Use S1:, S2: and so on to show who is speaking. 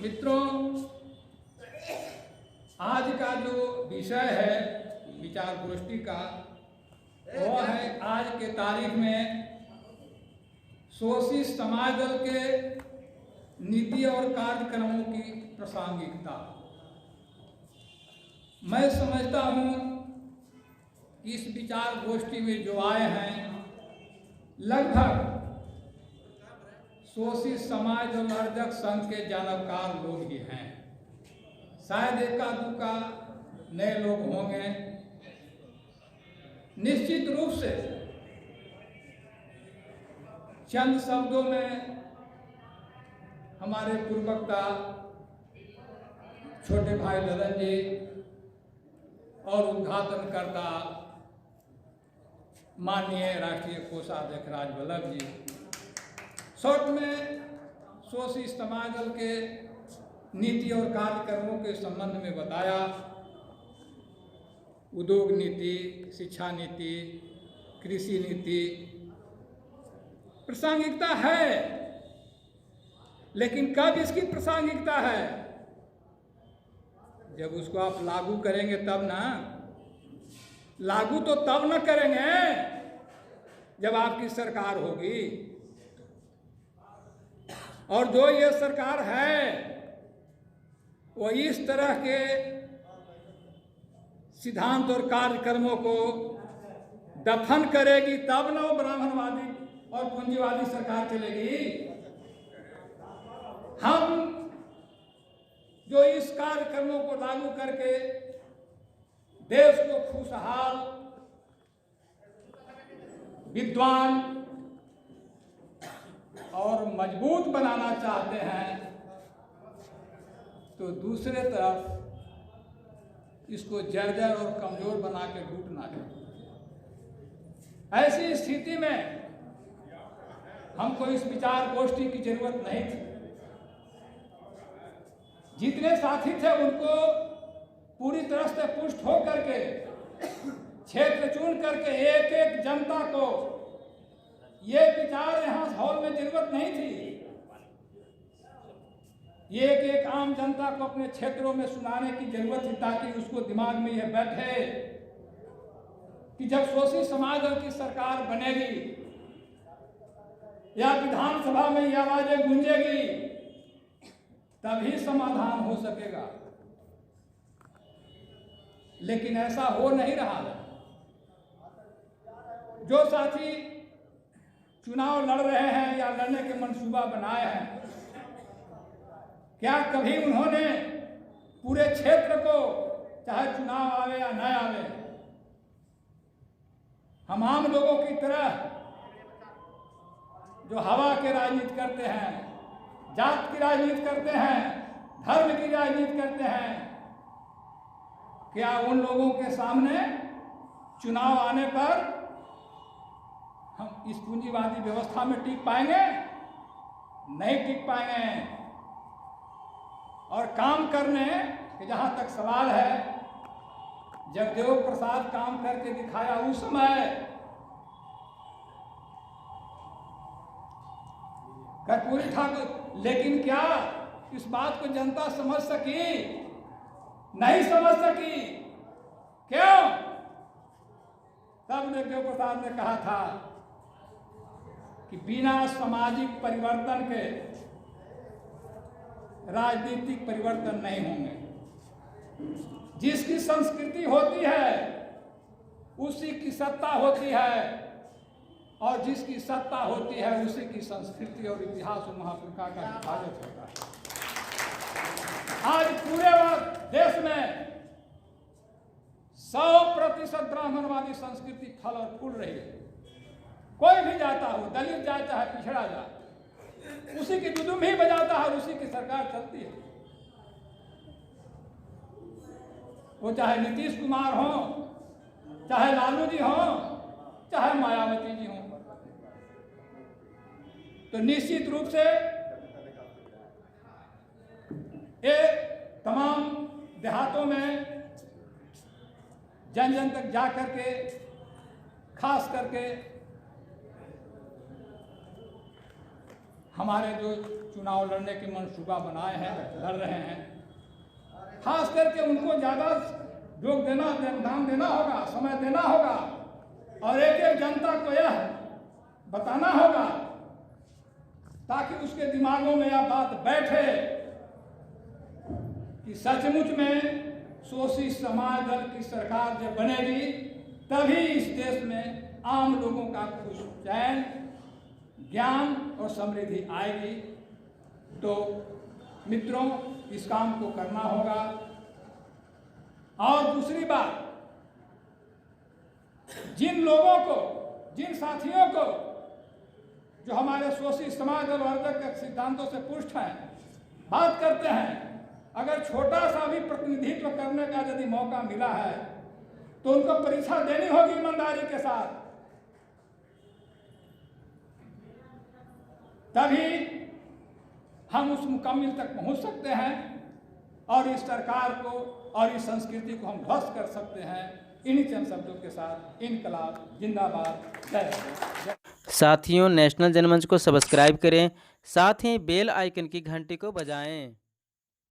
S1: मित्रों, आज का जो विषय है विचार गोष्ठी का वो है आज के तारीख में शोषित समाज दल के नीति और कार्यक्रमों की प्रासंगिकता। मैं समझता हूँ इस विचार गोष्ठी में जो आए हैं लगभग शोषित समाज और अर्जक संघ के जानकार लोग ही हैं। शायद एका दुका नए लोग होंगे। निश्चित रूप से चंद शब्दों में हमारे पूर्ववक्ता छोटे भाई ललन जी और उद्घाटनकर्ता माननीय राष्ट्रीय कोषाध्यक्ष राजवल्लभ जी शॉर्ट में शोषित समाज दल के नीति और कार्यक्रमों के संबंध में बताया। उद्योग नीति, शिक्षा नीति, कृषि नीति प्रासंगिकता है, लेकिन कब इसकी प्रासंगिकता है? जब उसको आप लागू करेंगे तब ना। लागू तो तब न करेंगे जब आपकी सरकार होगी। और जो ये सरकार है वो इस तरह के सिद्धांत और कार्यक्रमों को दफन करेगी तब न वो ब्राह्मणवादी और पूंजीवादी सरकार चलेगी। हम जो इस कार्यक्रमों को लागू करके देश को खुशहाल, विद्वान और मजबूत बनाना चाहते हैं, तो दूसरे तरफ इसको जर्जर और कमजोर बना के लूटना है। ऐसी स्थिति में हमको इस विचार गोष्ठी की जरूरत नहीं थी। जितने साथी थे उनको पूरी तरह से पुष्ट हो करके क्षेत्र चुन करके एक एक जनता को ये विचार यहाँ हॉल में जरूरत नहीं थी। ये एक एक आम जनता को अपने क्षेत्रों में सुनाने की जरूरत थी ताकि उसको दिमाग में यह बैठे कि जब शोषित समाज दल की सरकार बनेगी या विधानसभा में ये आवाजें गूंजेगी तभी समाधान हो सकेगा। लेकिन ऐसा हो नहीं रहा है। जो साथी चुनाव लड़ रहे हैं या लड़ने के मंसूबा बनाए हैं, क्या कभी उन्होंने पूरे क्षेत्र को, चाहे चुनाव आवे या न आवे, हम आम लोगों की तरह जो हवा के राजनीति करते हैं, जात की राजनीति करते हैं, धर्म की राजनीति करते हैं, क्या उन लोगों के सामने चुनाव आने पर हम इस पूंजीवादी व्यवस्था में टिक पाएंगे? नहीं टिक पाएंगे। और काम करने के जहां तक सवाल है, जगदेव प्रसाद काम करके दिखाया उस समय कर्पूरी ठाकुर, लेकिन क्या इस बात को जनता समझ सकी? नहीं समझ सकी। क्यों? तब जगदेव प्रसाद ने कहा था कि बिना सामाजिक परिवर्तन के राजनीतिक परिवर्तन नहीं होंगे। जिसकी संस्कृति होती है उसी की सत्ता होती है, और जिसकी सत्ता होती है उसी की संस्कृति और इतिहास और महापुरुषों का हिफाजत होता है। आज पूरे देश में 100% ब्राह्मणवादी संस्कृति फल और फूल रही है। कोई भी जाता हो, दलित जाए चाहे पिछड़ा जाए, उसी की दुदुम ही बजाता है और उसी की सरकार चलती है। वो चाहे नीतीश कुमार हो, चाहे लालू जी हो, चाहे मायावती जी हो। तो निश्चित रूप से ये तमाम देहातों में जन जन तक जा करके, खास करके हमारे जो चुनाव लड़ने के मनसूबा बनाए हैं, लड़ रहे हैं, खास करके उनको ज़्यादा दाम देना होगा, समय देना होगा और एक एक जनता को यह बताना होगा ताकि उसके दिमागों में यह बात बैठे कि सचमुच में शोषित समाज दल की सरकार जब बनेगी तभी इस देश में आम लोगों का खुश चैन, ज्ञान और समृद्धि आएगी। तो मित्रों, इस काम को करना होगा। और दूसरी बात, जिन लोगों को, जिन साथियों को जो हमारे शोषित समाज और वर्ग के सिद्धांतों से पुष्ट हैं, बात करते हैं, अगर छोटा सा भी प्रतिनिधित्व करने का यदि मौका मिला है तो उनको परीक्षा देनी होगी ईमानदारी के साथ, तभी हम उस मुकम्मिल तक पहुंच सकते हैं और इस सरकार को और इस संस्कृति को हम ध्वस्त कर सकते हैं। इन्हीं चंद शब्दों के साथ इनकलाब जिंदाबाद, जय हिंद।
S2: साथियों, नेशनल जनमंच को सब्सक्राइब करें, साथ ही बेल आइकन की घंटी को बजाएं।